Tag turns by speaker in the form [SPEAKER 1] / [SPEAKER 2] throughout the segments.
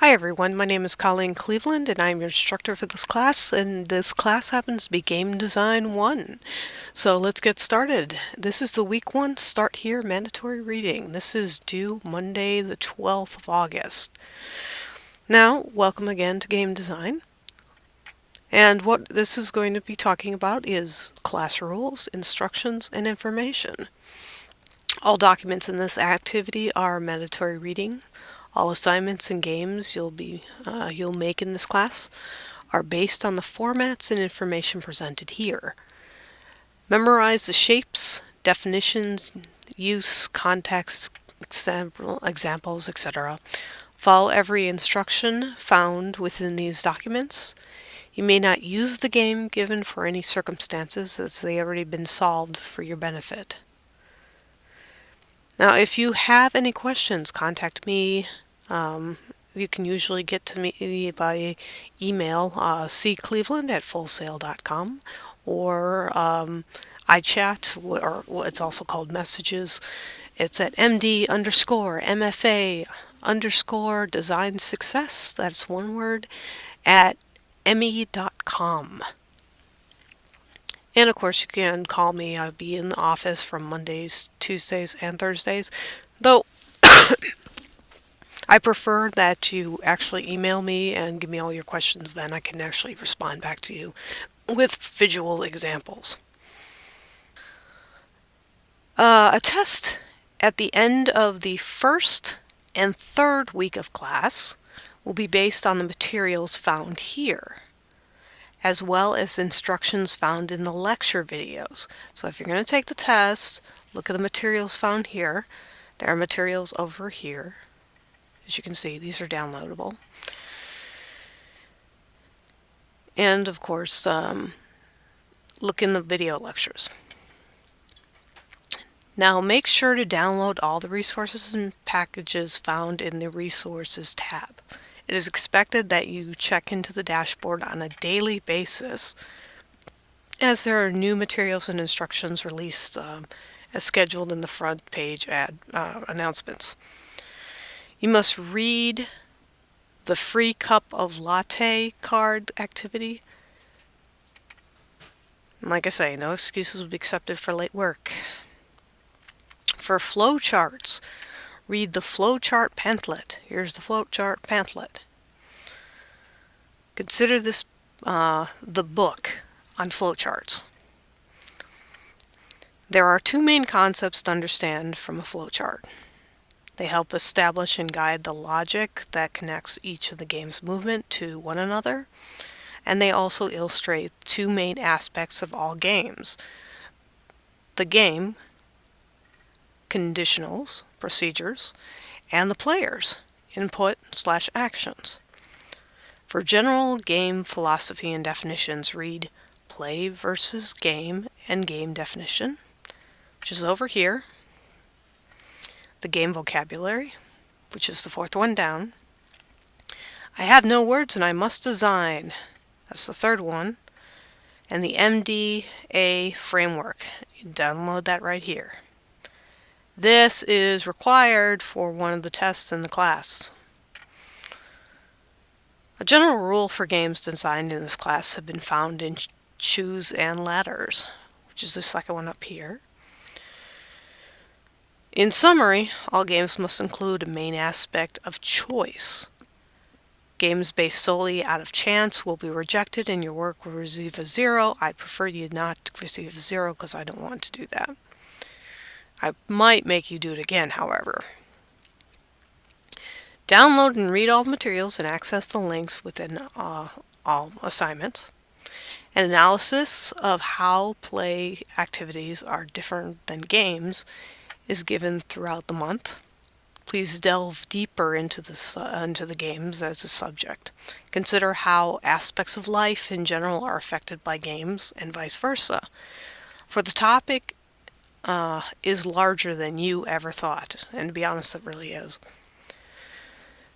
[SPEAKER 1] Hi everyone, my name is Colleen Cleveland and I'm your instructor for this class, and this class happens to be Game Design 1. So let's get started. This is the week 1 Start Here mandatory reading. This is due Monday the 12th of August. Now, welcome again to Game Design. And what this is going to be talking about is class rules, instructions, and information. All documents in this activity are mandatory reading. All assignments and games you'll make in this class are based on the formats and information presented here. Memorize the shapes, definitions, use, context, examples, etc. Follow every instruction found within these documents. You may not use the game given for any circumstances, as they have already been solved for your benefit. Now, if you have any questions, contact me. You can usually get to me by email, ccleveland@fullsail.com, or iChat, or it's also called messages. It's at MD_MFA_design success, that's one word, at me.com. And of course, you can call me. I'll be in the office from Mondays, Tuesdays, and Thursdays, though I prefer that you actually email me and give me all your questions. Then I can actually respond back to you with visual examples. A test at the end of the first and third week of class will be based on the materials found here, as well as instructions found in the lecture videos. So if you're going to take the test, look at the materials found here. There are materials over here. As you can see, these are downloadable. And of course, look in the video lectures. Now make sure to download all the resources and packages found in the Resources tab. It is expected that you check into the dashboard on a daily basis, as there are new materials and instructions released as scheduled in the front page announcements. You must read the free cup of latte card activity. And like I say, no excuses will be accepted for late work. For flowcharts, read the flowchart pamphlet. Here's the flowchart pamphlet. Consider this the book on flowcharts. There are two main concepts to understand from a flowchart. They help establish and guide the logic that connects each of the game's movement to one another, and they also illustrate two main aspects of all games: the game, conditionals, procedures, and the players, input/actions. For general game philosophy and definitions, read Play versus Game and Game Definition, which is over here. The game vocabulary, which is the fourth one down. I have no words and I must design. That's the third one. And the MDA framework. You download that right here. This is required for one of the tests in the class. A general rule for games designed in this class have been found in Choose and Ladders, which is the second one up here. In summary, all games must include a main aspect of choice. Games based solely out of chance will be rejected and your work will receive a 0. I prefer you not receive a 0 because I don't want to do that. I might make you do it again, however. Download and read all materials and access the links within all assignments. An analysis of how play activities are different than games is given throughout the month. Please delve deeper into the games as a subject. Consider how aspects of life in general are affected by games and vice versa. For the topic is larger than you ever thought, and to be honest, it really is.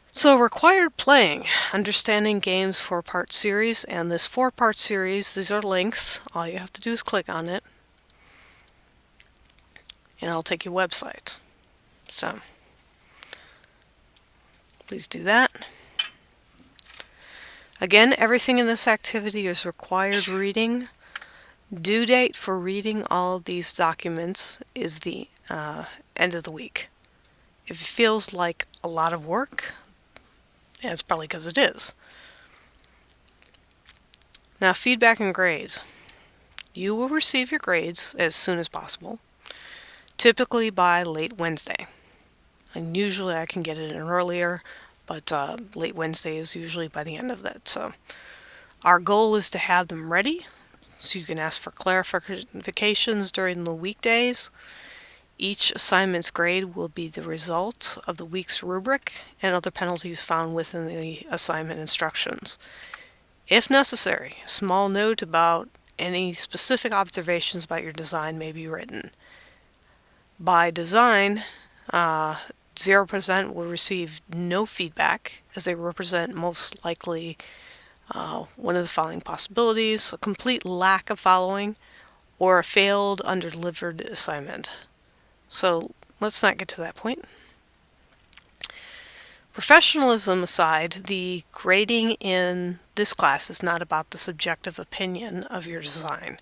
[SPEAKER 1] So required playing, understanding games 4-part series, and this 4-part series, these are links. All you have to do is click on it, and I'll take you websites. So please do that. Again, everything in this activity is required reading. Due date for reading all these documents is the end of the week. If it feels like a lot of work, it's probably because it is. Now, feedback and grades. You will receive your grades as soon as possible, typically by late Wednesday. And usually I can get it in earlier, but late Wednesday is usually by the end of that. So our goal is to have them ready so you can ask for clarifications during the weekdays. Each assignment's grade will be the result of the week's rubric and other penalties found within the assignment instructions. If necessary, a small note about any specific observations about your design may be written. By design, 0% will receive no feedback, as they represent most likely one of the following possibilities: a complete lack of following or a failed under-delivered assignment. So let's not get to that point. Professionalism aside, the grading in this class is not about the subjective opinion of your design.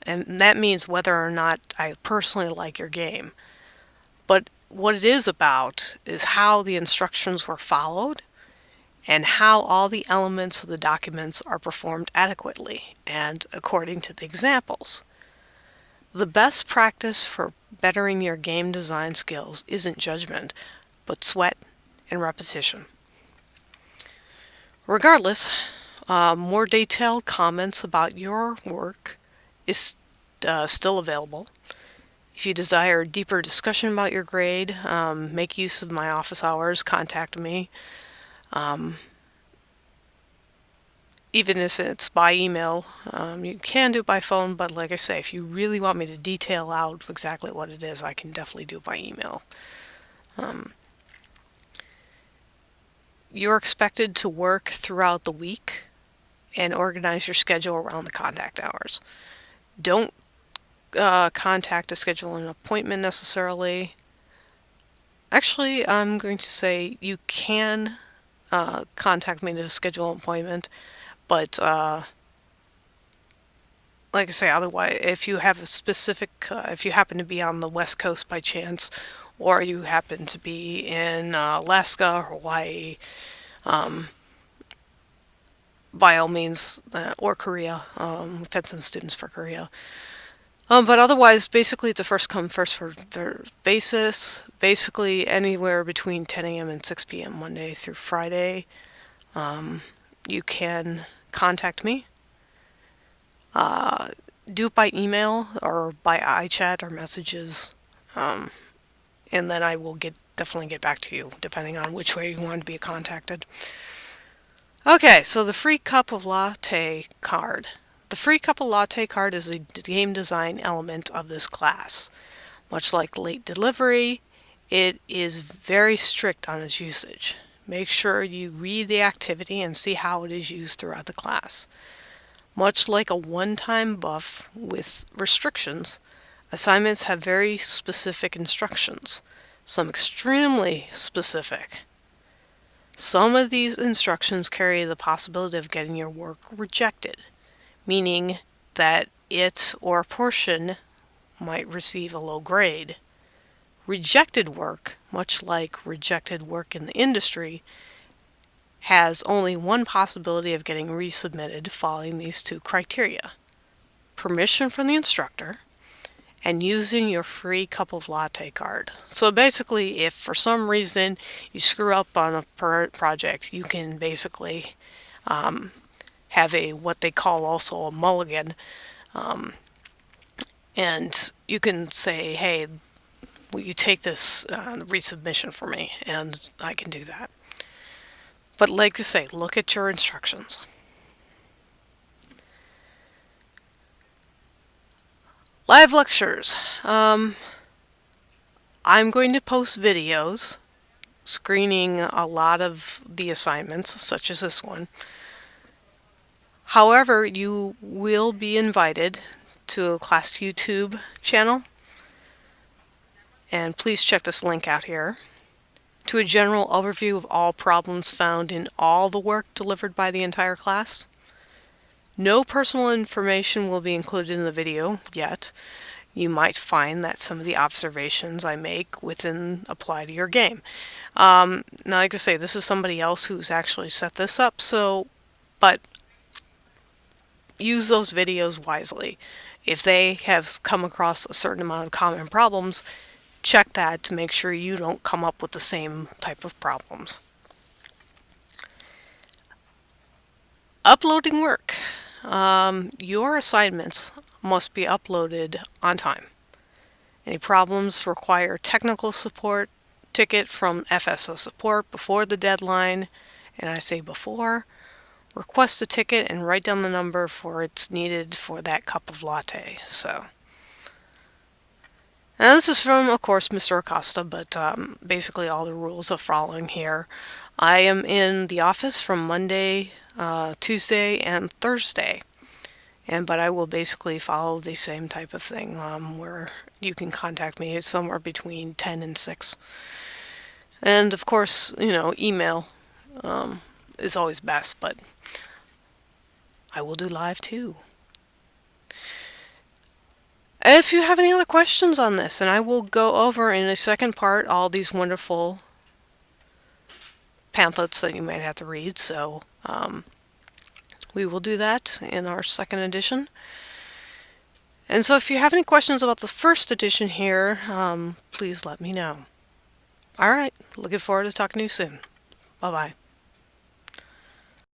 [SPEAKER 1] And that means whether or not I personally like your game. But what it is about is how the instructions were followed and how all the elements of the documents are performed adequately and according to the examples. The best practice for bettering your game design skills isn't judgment, but sweat and repetition. Regardless, more detailed comments about your work is still available. If you desire deeper discussion about your grade, make use of my office hours, contact me. Even if it's by email, you can do it by phone, but like I say, if you really want me to detail out exactly what it is, I can definitely do it by email. You're expected to work throughout the week and organize your schedule around the contact hours. Don't contact to schedule an appointment necessarily. Actually, I'm going to say you can contact me to schedule an appointment, but like I say, otherwise, if you have a specific, if you happen to be on the West Coast by chance, or you happen to be in Alaska or Hawaii, by all means, or Korea. We've had some students for Korea. But otherwise, basically, it's a first come, first served basis. Basically, anywhere between 10 a.m. and 6 p.m. Monday through Friday, you can contact me. Do it by email or by iChat or messages, and then I will definitely get back to you, depending on which way you want to be contacted. Okay, so the free cup of latte card. The free cup of latte card is a game design element of this class. Much like late delivery, it is very strict on its usage. Make sure you read the activity and see how it is used throughout the class. Much like a one-time buff with restrictions, assignments have very specific instructions, some extremely specific. Some of these instructions carry the possibility of getting your work rejected, meaning that it or a portion might receive a low grade. Rejected work, much like rejected work in the industry, has only one possibility of getting resubmitted following these two criteria: permission from the instructor and using your free cup of latte card. So basically, if for some reason you screw up on a project, you can basically have what they call also a mulligan, and you can say, hey, will you take this resubmission for me? And I can do that. But like I say, look at your instructions. Live lectures. I'm going to post videos screening a lot of the assignments, such as this one. However, you will be invited to a class YouTube channel, and please check this link out here. to a general overview of all problems found in all the work delivered by the entire class. No personal information will be included in the video yet. You might find that some of the observations I make apply to your game. Now, like I say, this is somebody else who's actually set this up, but use those videos wisely. If they have come across a certain amount of common problems, check that to make sure you don't come up with the same type of problems. Uploading work. Your assignments must be uploaded on time. Any problems require technical support ticket from FSO support before the deadline, and I say before. Request a ticket and write down the number for it's needed for that cup of latte. And this is from, of course, Mr. Acosta, but basically all the rules are following here. I am in the office from Monday, Tuesday, and Thursday. But I will basically follow the same type of thing where you can contact me somewhere between 10 and 6. And of course, email is always best, but I will do live too. If you have any other questions on this, and I will go over in a second part all these wonderful pamphlets that you might have to read, so we will do that in our second edition. And so if you have any questions about the first edition here, please let me know. All right, looking forward to talking to you soon. Bye-bye.